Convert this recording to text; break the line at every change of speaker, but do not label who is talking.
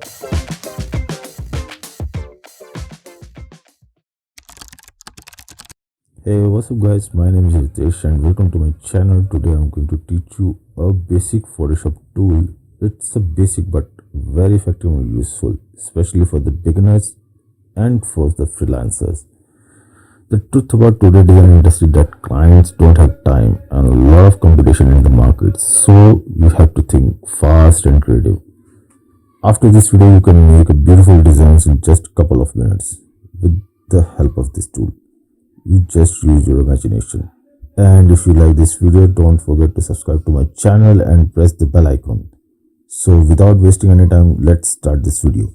Hey, what's up guys, my name is Ritesh and welcome to my channel. Today I'm going to teach you a basic Photoshop tool. It's a basic but very effective and useful, especially for the beginners and for the freelancers. The truth about today design industry that clients don't have time and a lot of competition in the market, so you have to think fast and creative. After this video, you can make a beautiful designs in just a couple of minutes with the help of this tool. You just use your imagination. And if you like this video, don't forget to subscribe to my channel and press the bell icon. So without wasting any time, let's start this video.